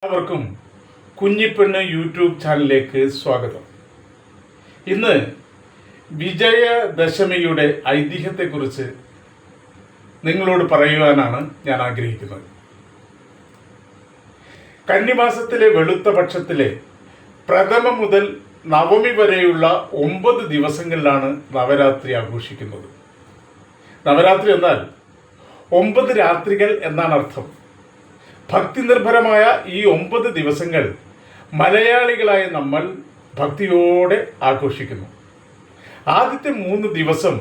എല്ലാവർക്കും കുഞ്ഞിപ്പെണ്ണ് യൂട്യൂബ് ചാനലിലേക്ക് സ്വാഗതം. ഇന്ന് വിജയദശമിയുടെ ഐതിഹ്യത്തെക്കുറിച്ച് നിങ്ങളോട് പറയുവാനാണ് ഞാൻ ആഗ്രഹിക്കുന്നത്. കന്നിമാസത്തിലെ വെളുത്ത പക്ഷത്തിലെ പ്രഥമ മുതൽ നവമി വരെയുള്ള 9 ദിവസങ്ങളിലാണ് നവരാത്രി ആഘോഷിക്കുന്നത്. നവരാത്രി എന്നാൽ 9 രാത്രികൾ എന്നാണ് അർത്ഥം. ഭക്തി നിർഭരമായ ഈ 9 ദിവസങ്ങൾ മലയാളികളായ നമ്മൾ ഭക്തിയോടെ ആഘോഷിക്കുന്നു. ആദ്യത്തെ 3 ദിവസം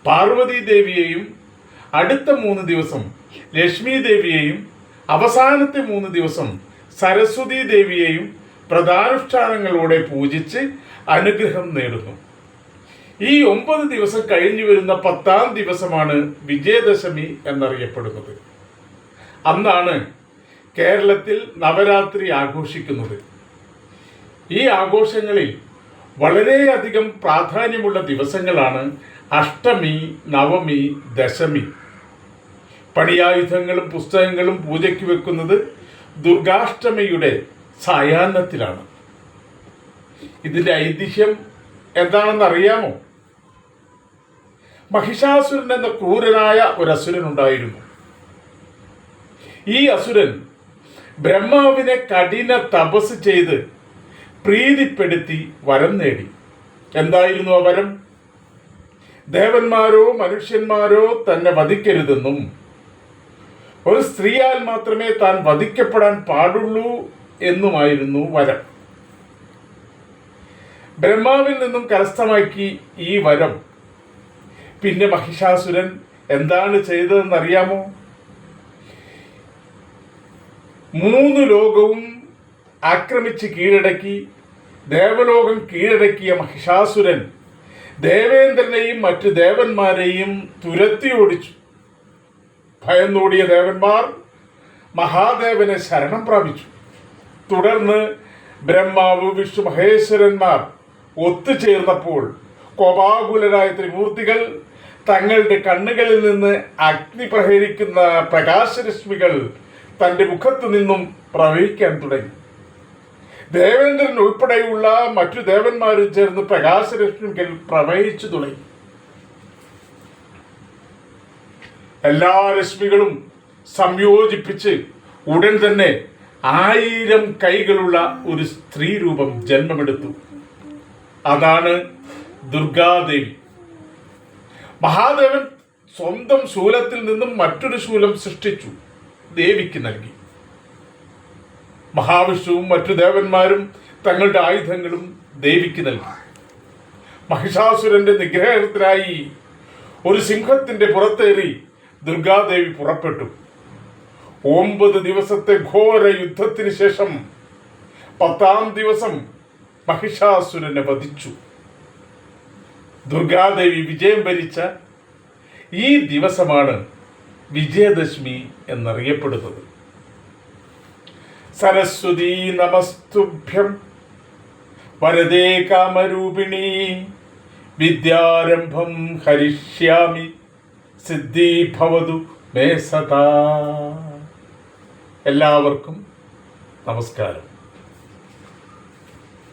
പാർവതി ദേവിയെയും അടുത്ത 3 ദിവസം ലക്ഷ്മി ദേവിയെയും അവസാനത്തെ 3 ദിവസം സരസ്വതി ദേവിയെയും പ്രധാനുഷ്ഠാനങ്ങളോടെ പൂജിച്ച് അനുഗ്രഹം നേടുന്നു. ഈ 9 ദിവസം കഴിഞ്ഞു വരുന്ന 10ാം ദിവസമാണ് വിജയദശമി എന്നറിയപ്പെടുന്നത്. അന്നാണ് കേരളത്തിൽ നവരാത്രി ആഘോഷിക്കുന്നത്. ഈ ആഘോഷങ്ങളിൽ വളരെയധികം പ്രാധാന്യമുള്ള ദിവസങ്ങളാണ് അഷ്ടമി, നവമി, ദശമി. പണിയായുധങ്ങളും പുസ്തകങ്ങളും പൂജയ്ക്ക് വെക്കുന്നത് ദുർഗാഷ്ടമിയുടെ സായാഹ്നത്തിലാണ്. ഇതിൻ്റെ ഐതിഹ്യം എന്താണെന്ന് അറിയാമോ? മഹിഷാസുരൻ എന്ന ക്രൂരനായ ഒരു അസുരൻ ഉണ്ടായിരുന്നു. ഈ അസുരൻ ബ്രഹ്മാവിനെ കഠിന തപസ് ചെയ്ത് പ്രീതിപ്പെടുത്തി വരം നേടി. എന്തായിരുന്നു ആ വരം? ദേവന്മാരോ മനുഷ്യന്മാരോ തന്നെ വധിക്കരുതെന്നും ഒരു സ്ത്രീയാൽ മാത്രമേ താൻ വധിക്കപ്പെടാൻ പാടുള്ളൂ എന്നുമായിരുന്നു വരം. ബ്രഹ്മാവിൽ നിന്നും കരസ്ഥമാക്കി ഈ വരം പിന്നെ മഹിഷാസുരൻ എന്താണ് ചെയ്തതെന്നറിയാമോ? 3 ലോകവും ആക്രമിച്ച് കീഴടക്കി ദേവലോകം കീഴടക്കിയ മഹിഷാസുരൻ ദേവേന്ദ്രനെയും മറ്റു ദേവന്മാരെയും തുരത്തി ഓടിച്ചു. ഭയന്നോടിയ ദേവന്മാർ മഹാദേവനെ ശരണം പ്രാപിച്ചു. തുടർന്ന് ബ്രഹ്മാവ്, വിഷ്ണു, മഹേശ്വരന്മാർ ഒത്തുചേർന്നപ്പോൾ കോപാകുലരായ ത്രിമൂർത്തികൾ തങ്ങളുടെ കണ്ണുകളിൽ നിന്ന് അഗ്നി പ്രഹരിക്കുന്ന പ്രകാശരശ്മികൾ തൻ്റെ മുഖത്തു നിന്നും പ്രവഹിക്കാൻ തുടങ്ങി. ദേവേന്ദ്രൻ ഉൾപ്പെടെയുള്ള മറ്റു ദേവന്മാരും ചേർന്ന് പ്രകാശരശ്മികൾ പ്രവഹിച്ചു തുടങ്ങി. എല്ലാ രശ്മികളും സംയോജിപ്പിച്ച് ഉടൻ തന്നെ 1000 കൈകളുള്ള ഒരു സ്ത്രീ രൂപം ജന്മമെടുത്തു. അതാണ് ദുർഗാദേവി. മഹാദേവൻ സ്വന്തം ശൂലത്തിൽ നിന്നും മറ്റൊരു ശൂലം സൃഷ്ടിച്ചു ദേവിക്ക് നൽകി. മഹാവിഷ്ണുവും മറ്റു ദേവന്മാരും തങ്ങളുടെ ആയുധങ്ങളും ദേവിക്ക് നൽകി. മഹിഷാസുരന്റെ നിഗ്രഹത്തിനായി ഒരു സിംഹത്തിന്റെ പുറത്തേറി ദുർഗാദേവി പുറപ്പെട്ടു. 9 ദിവസത്തെ ഘോര യുദ്ധത്തിന് ശേഷം 10ാം ദിവസം മഹിഷാസുരനെ വധിച്ചു. ദുർഗാദേവി വിജയം വരിച്ച ഈ ദിവസമാണ് വിജയദശമി എന്നറിയപ്പെടുന്നത്. സരസ്വതീ നമസ്തുഭ്യം വരദേ കാമരൂപിണി വിദ്യാരംഭം ഹരിഷ്യാമി സിദ്ധി ഭവതു മേ സദാ. എല്ലാവർക്കും നമസ്കാരം.